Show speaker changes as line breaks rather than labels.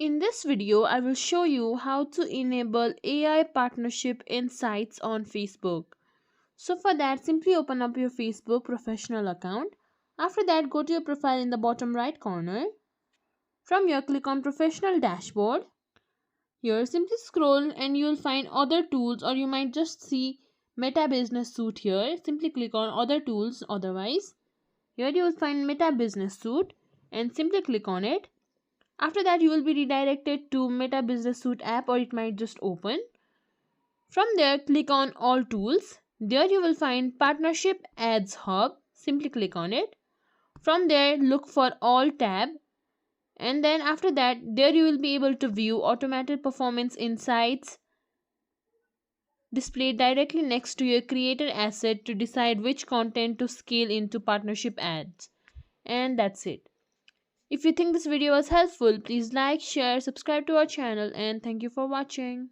in this video, I will show you how to enable AI partnership insights on Facebook. So for that, simply open up your Facebook professional account. After that, go to your profile in the bottom right corner. From here, click on professional dashboard. Here, simply scroll and you will find other tools, or you might just see Meta Business Suite here. Simply click on other tools otherwise. Here you will find Meta Business Suite and simply click on it. After that, you will be redirected to Meta Business Suite app, or it might just open. From there, click on All Tools. There you will find Partnership Ads Hub. Simply click on it. From there, look for All tab. And then after that, there you will be able to view automated performance insights displayed directly next to your creator asset to decide which content to scale into partnership ads. And that's it. If you think this video was helpful, please like, share, subscribe to our channel, and thank you for watching.